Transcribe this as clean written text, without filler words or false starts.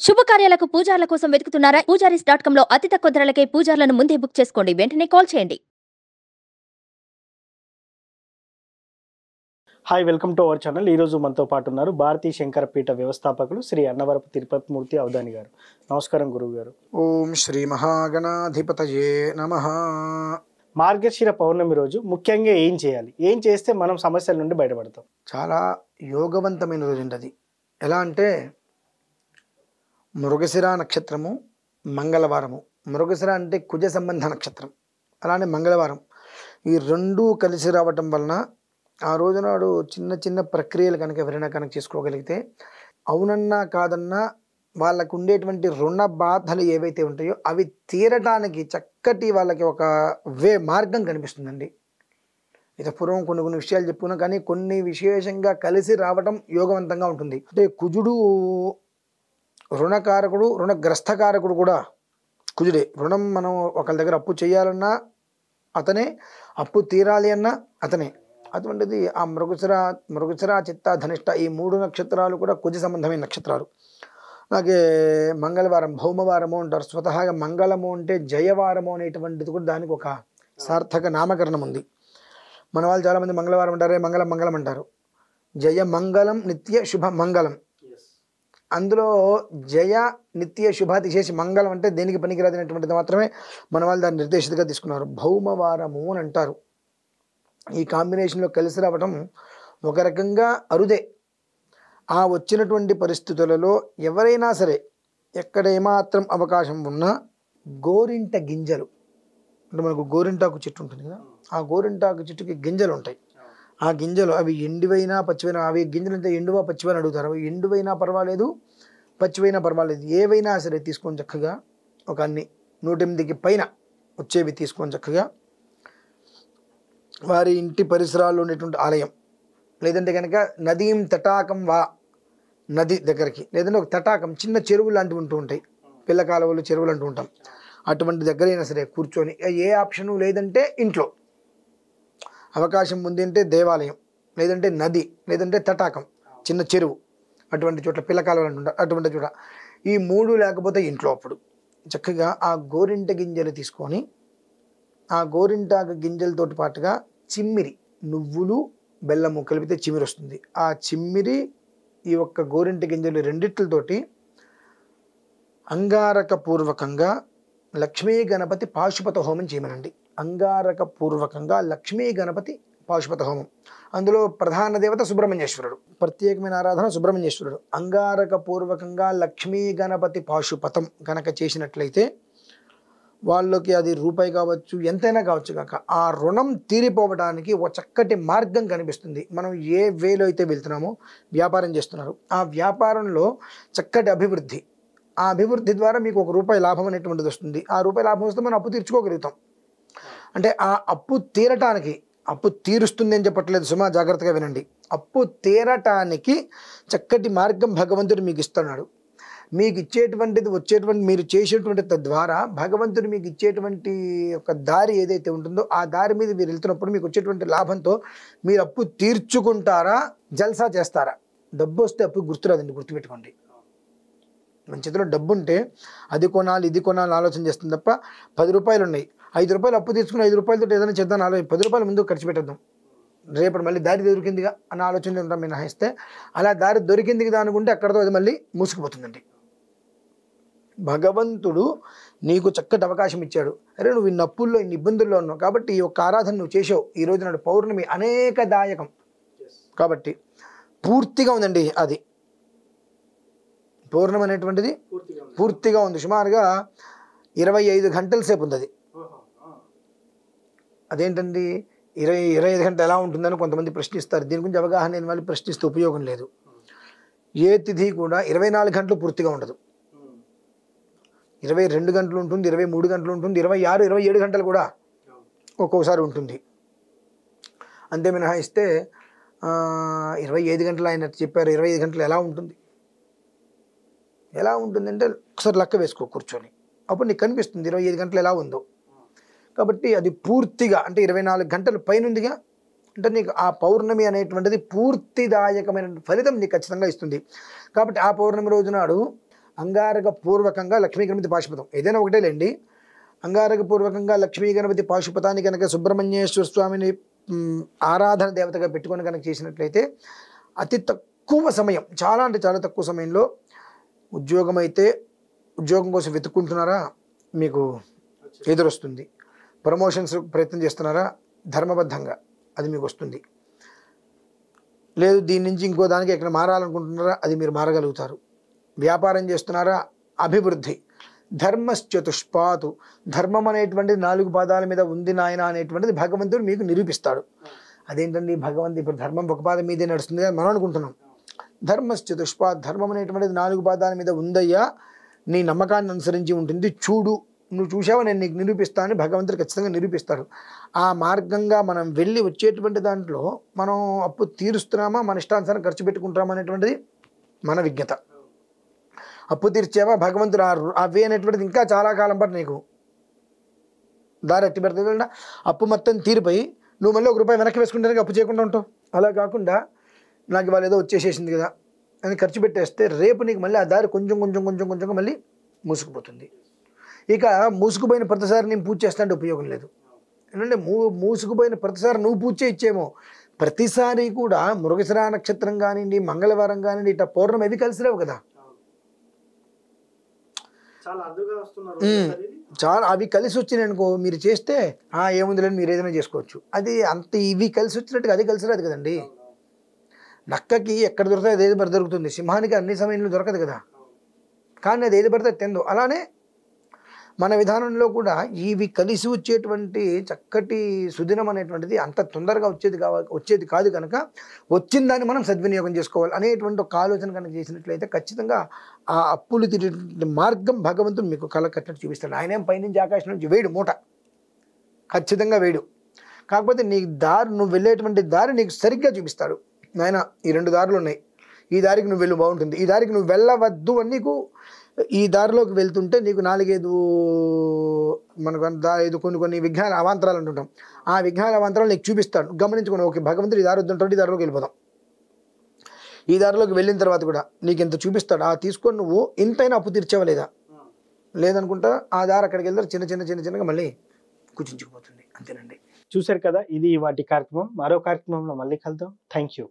శుభకార్యాలకు పూజార్ల కోసం వెతుకుతున్నారా? పూజారీస్.com లో అతి తక్కువ ధరలకే పూజార్లను ముందే బుక్ చేసుకోండి. వెంటనే కాల్ చేయండి. Hi, welcome to our channel. ఈరోజు మనతో పాటు ఉన్నారు భారతీ శంకరపీఠ వ్యవస్థాపకులు శ్రీ అన్నవరపు తిరుపతి మూర్తి అవధాని గారు. నమస్కారం గురువు గారు. ఓం శ్రీ మహాగణాధిపతయే నమః. మార్గశిర పౌర్ణమి రోజు ముఖ్యంగా ఏం చేయాలి, ఏం చేస్తే మనం సమస్యల నుండి బయటపడతాం? చాలా యోగవంతమైన రోజు అది. ఎలా అంటే మృగశిర నక్షత్రము, మంగళవారము. మృగశిర అంటే కుజ సంబంధ నక్షత్రం, అలానే మంగళవారం. ఈ రెండూ కలిసి రావటం వలన ఆ రోజునాడు చిన్న చిన్న ప్రక్రియలు కనుక ఎవరైనా కనుక చేసుకోగలిగితే, అవునన్నా కాదన్నా వాళ్ళకు ఉండేటువంటి రుణ బాధలు ఏవైతే ఉంటాయో అవి తీరటానికి చక్కటి వాళ్ళకి ఒక మార్గం కనిపిస్తుందండి. ఇక పూర్వం కొన్ని విషయాలు చెప్పుకున్నాం, కానీ కొన్ని విశేషంగా కలిసి రావటం యోగవంతంగా ఉంటుంది. అంటే కుజుడు రుణకారకుడు, రుణగ్రస్తకారకుడు కూడా కుజుడే. రుణం మనం ఒకళ్ళ దగ్గర అప్పు చేయాలన్నా అప్పు తీరాలి అన్నా అతనే. అటువంటిది ఆ మృగశిర చిత్త ధనిష్ట ఈ 3 నక్షత్రాలు కూడా కుజ సంబంధమైన నక్షత్రాలు. అలాగే మంగళవారం భౌమవారము అంటారు. స్వతహాగా మంగళము అంటే జయవారము అనేటువంటిది కూడా దానికి ఒక సార్థక నామకరణం ఉంది. మన వాళ్ళు చాలామంది మంగళవారం అంటారే మంగళం అంటారు. జయ మంగళం నిత్య శుభ మంగళం. అందులో జయ నిత్య శుభ తీసేసి మంగళం అంటే దేనికి పనికిరాదనేటువంటిది మాత్రమే మన వాళ్ళు దాన్ని నిర్దేశితగా తీసుకున్నారు. భౌమవారము అని అంటారు. ఈ కాంబినేషన్లో కలిసి రావటం ఒక రకంగా అరుదే. ఆ వచ్చినటువంటి పరిస్థితులలో ఎవరైనా సరే ఎక్కడ ఏమాత్రం అవకాశం ఉన్నా గోరింట గింజలు, అంటే మనకు గోరింటాకు చెట్టు ఉంటుంది కదా, ఆ గోరింటాకు చెట్టుకి గింజలు ఉంటాయి. ఆ గింజలు అవి ఎండివైనా పచ్చివైనా, అవి గింజలు అంటే ఎండువా పచ్చివైనా అడుగుతారు. అవి ఎండువైనా పర్వాలేదు, పచ్చివైనా పర్వాలేదు, ఏవైనా సరే తీసుకొని చక్కగా ఒక అన్ని 108కి పైన వచ్చేవి తీసుకొని చక్కగా వారి ఇంటి పరిసరాల్లో ఉండేటువంటి ఆలయం, లేదంటే కనుక నదీం తటాకం వా, నది దగ్గరికి, లేదంటే ఒక తటాకం చిన్న చెరువు లాంటివి ఉంటూ ఉంటాయి, పిల్ల కాలువలు చెరువులు అంటూ ఉంటాం, అటువంటి దగ్గరైనా సరే కూర్చొని, ఏ ఆప్షను లేదంటే ఇంట్లో అవకాశం ఉంది అంటే దేవాలయం, లేదంటే నది, లేదంటే తటాకం చిన్న చెరువు, అటువంటి చోట్ల పిల్ల కాలువలు అంటుంటారు, అటువంటి చోట ఈ 3 లేకపోతే ఇంట్లో అప్పుడు చక్కగా ఆ గోరింట గింజలు తీసుకొని, ఆ గోరింటాకు గింజలతోటి పాటుగా చిమ్మిరి, నువ్వులు బెల్లము కలిపితే చిమ్మిరి వస్తుంది. ఆ చిమ్మిరి ఈ ఒక్క గోరింట గింజలు రెండిట్లతోటి అంగారక పూర్వకంగా లక్ష్మీ గణపతి పాశుపత హోమం చేయమనండి. అంగారక పూర్వకంగా లక్ష్మీ గణపతి పాశుపత హోమం. అందులో ప్రధాన దేవత సుబ్రహ్మణ్యేశ్వరుడు, ప్రత్యేకమైన ఆరాధన సుబ్రహ్మణ్యేశ్వరుడు. అంగారక పూర్వకంగా లక్ష్మీ గణపతి పాశుపతం కనుక చేసినట్లయితే వాళ్ళకి అది రూపాయి కావచ్చు, ఎంతైనా కావచ్చు కాక ఆ రుణం తీరిపోవడానికి ఒక చక్కటి మార్గం కనిపిస్తుంది. మనం ఏ వేలో అయితే వెళ్తున్నామో, వ్యాపారం చేస్తున్నారు, ఆ వ్యాపారంలో చక్కటి అభివృద్ధి, ఆ అభివృద్ధి ద్వారా మీకు ₹1 లాభం అనేటువంటిది వస్తుంది. ఆ రూపాయి లాభం వస్తే మనం అప్పు తీర్చుకోగలుగుతాం. అంటే ఆ అప్పు తీరటానికి, అప్పు తీరుస్తుంది అని చెప్పట్లేదు సుమా, జాగ్రత్తగా వినండి. అప్పు తీరటానికి చక్కటి మార్గం భగవంతుడు మీకు ఇస్తున్నాడు. మీకు ఇచ్చేటువంటిది వచ్చేటువంటి మీరు చేసేటువంటి తద్వారా భగవంతుడు మీకు ఇచ్చేటువంటి ఒక దారి ఏదైతే ఉంటుందో ఆ దారి మీద మీరు వెళ్తున్నప్పుడు మీకు వచ్చేటువంటి లాభంతో మీరు అప్పు తీర్చుకుంటారా, జల్సా చేస్తారా? డబ్బు వస్తే అప్పు గుర్తురాదండి, గుర్తుపెట్టుకోండి. మన చేతిలో డబ్బు ఉంటే అది కొనాలి ఇది కొనాలి ఆలోచన చేస్తుంది తప్ప, ₹10 ఉన్నాయి, ₹5 అప్పు తీసుకుని ₹5 ఏదైనా చేద్దాం ఆలోచన, ₹10 ముందు ఖర్చు పెట్టేద్దాం, రేపటి మళ్ళీ దారి దొరికిందిగా అన్న ఆలోచన ఉంటాం మినహాయిస్తే. అలా దారి దొరికింది కదా అనుకుంటే అక్కడతో అది మళ్ళీ మూసుకుపోతుందండి. భగవంతుడు నీకు చక్కటి అవకాశం ఇచ్చాడు. అరే నువ్వు ఇన్ని అప్పుల్లో, ఇన్ని ఇబ్బందుల్లో ఉన్నావు కాబట్టి ఈ యొక్క ఆరాధన నువ్వు చేసావు. ఈ రోజు నాడు పౌర్ణమి అనేకదాయకం కాబట్టి పూర్తిగా ఉందండి. అది పౌర్ణమి అనేటువంటిది పూర్తిగా ఉంది. సుమారుగా 25 గంటల సేపు ఉంది అది. అదేంటండి 25 గంటలు ఎలా ఉంటుందని కొంతమంది ప్రశ్నిస్తారు. దీని గురించి అవగాహన లేని వాళ్ళు ప్రశ్నిస్తే ఉపయోగం లేదు. ఏ తిథి కూడా 24 గంటలు పూర్తిగా ఉండదు. 22 గంటలు ఉంటుంది, 23 గంటలు ఉంటుంది, 26, 27 గంటలు కూడా ఒక్కోసారి ఉంటుంది. అంతే మినహాయిస్తే 25 గంటలు ఆయన చెప్పారు. 25 గంటలు ఎలా ఉంటుంది అంటే ఒకసారి లెక్క వేసుకో కూర్చొని, అప్పుడు నీకు కనిపిస్తుంది 25 గంటలు ఎలా ఉందో. కాబట్టి అది పూర్తిగా అంటే 24 గంటలు పైనుందిగా, అంటే నీకు ఆ పౌర్ణమి అనేటువంటిది పూర్తిదాయకమైన ఫలితం నీకు ఖచ్చితంగా ఇస్తుంది. కాబట్టి ఆ పౌర్ణమి రోజు నాడు అంగారక పూర్వకంగా లక్ష్మీ గణపతి పాశుపతం ఏదైనా ఒకటేలేండి. అంగారక పూర్వకంగా లక్ష్మీ గణపతి పాశుపతాన్ని కనుక సుబ్రహ్మణ్యేశ్వర స్వామిని ఆరాధన దేవతగా పెట్టుకొని కనుక చేసినట్లయితే అతి తక్కువ సమయం, చాలా అంటే చాలా తక్కువ సమయంలో ఉద్యోగం కోసం వెతుక్కుంటున్నారా, మీకు ఎదురొస్తుంది. ప్రమోషన్స్ ప్రయత్నం చేస్తున్నారా, ధర్మబద్ధంగా అది మీకు వస్తుంది. లేదు దీని నుంచి ఇంకో దానికి ఎక్కడ మారాలనుకుంటున్నారా, అది మీరు మారగలుగుతారు. వ్యాపారం చేస్తున్నారా, అభివృద్ధి. ధర్మశ్చతుష్పాతు, ధర్మం అనేటువంటిది 4 పాదాల మీద ఉంది నాయన అనేటువంటిది భగవంతుడు మీకు నిరూపిస్తాడు. అదేంటండి భగవంతుడు ఇప్పుడు ధర్మం ఒక పాదం మీదే నడుస్తుంది అని మనం అనుకుంటున్నాం. ధర్మశ్చతుష్పాత్, ధర్మం అనేటువంటిది 4 పాదాల మీద ఉందయ్యా, నీ నమ్మకాన్ని అనుసరించి ఉంటుంది, చూడు, నువ్వు చూసావా నేను నీకు నిరూపిస్తానని భగవంతుడు ఖచ్చితంగా నిరూపిస్తాడు. ఆ మార్గంగా మనం వెళ్ళి వచ్చేటువంటి దాంట్లో మనం అప్పు తీరుస్తున్నామా, మన ఇష్టానుసారం ఖర్చు పెట్టుకుంటామా అనేటువంటిది మన విజ్ఞత. అప్పు తీర్చావా, భగవంతుడు అవి అనేటువంటిది ఇంకా చాలా కాలం పాటు నీకు దారి ఎట్టి పెడుతుంది. అప్పు మొత్తం తీరిపోయి నువ్వు మళ్ళీ ₹1 వెనక్కి వేసుకుంటే అప్పు చేయకుండా ఉంటావు. అలా కాకుండా నాకు ఇవాళ ఏదో వచ్చేసేసింది కదా అని ఖర్చు పెట్టేస్తే రేపు నీకు మళ్ళీ ఆ దారి కొంచెంగా మళ్ళీ మూసుకుపోతుంది. ఇక మూసుకుపోయిన ప్రతిసారి నేను పూజ చేస్తానంటే ఉపయోగం లేదు. ఎందుకంటే మూసుకుపోయిన ప్రతిసారి నువ్వు పూజ చేయొచ్చేమో, ప్రతిసారి కూడా మృగశిర నక్షత్రం కానివ్వండి, మంగళవారం కానివ్వండి, ఇట్లా పౌర్ణమి అవి కలిసి రావు కదా, చాలా అవి కలిసి వచ్చినాయి అనుకో, మీరు చేస్తే ఏముంది లేని మీరు ఏదైనా చేసుకోవచ్చు. అది అంత ఇవి కలిసి వచ్చినట్టుగా అది కలిసి రాదు కదండి. నక్కకి ఎక్కడ దొరుకుతుంది అది ఏది పడితే దొరుకుతుంది, సింహానికి అన్ని సమయంలో దొరకదు కదా, కానీ అది ఏది పడితే తిందు. అలానే మన విధానంలో కూడా ఇవి కలిసి వచ్చేటువంటి చక్కటి సుదినం అనేటువంటిది అంత తొందరగా వచ్చేది కాదు కనుక వచ్చిన దాన్ని మనం సద్వినియోగం చేసుకోవాలి అనేటువంటి ఒక ఆలోచన కనుక చేసినట్లయితే ఖచ్చితంగా ఆ అప్పులు తీరే మార్గం భగవంతుడు మీకు కళ్ళ కట్టినట్టు చూపిస్తాడు. ఆయనేం పైనుంచి ఆకాశం నుంచి వేయడు మూట, ఖచ్చితంగా వేయడు. కాకపోతే నీ దారి, నువ్వు వెళ్ళేటువంటి దారి నీకు సరిగ్గా చూపిస్తాడు. నాయన ఈ 2 దారులు ఉన్నాయి, ఈ దారికి నువ్వు వెళ్ళు బాగుంటుంది, ఈ దారికి నువ్వు వెళ్ళవద్దు అని నీకు ఈ దారిలోకి వెళ్తుంటే నీకు 4-5 మనకు కొన్ని విఘ్నాల అవాంతరాలు అంటుంటాం. ఆ విఘ్నాల అవాంతరాలు నీకు చూపిస్తాడు. గమనించుకుని ఓకే భగవంతుడు ఈ దారి వద్దుంటాడు, ఈ దారిలోకి వెళ్ళిపోదాం. ఈ దారిలోకి వెళ్ళిన తర్వాత కూడా నీకు ఎంత చూపిస్తాడు, తీసుకొని నువ్వు ఇంతైనా అప్పు తీర్చేవలేదా, లేదనుకుంటా ఆ దారి అక్కడికి వెళ్తారు చిన్నగా మళ్ళీ కుచించుకుపోతుంది. అంతేనండి. చూశారు కదా, ఇది వాటి కార్యక్రమం. మరో కార్యక్రమంలో మళ్ళీ కలుద్దాం. Thank you.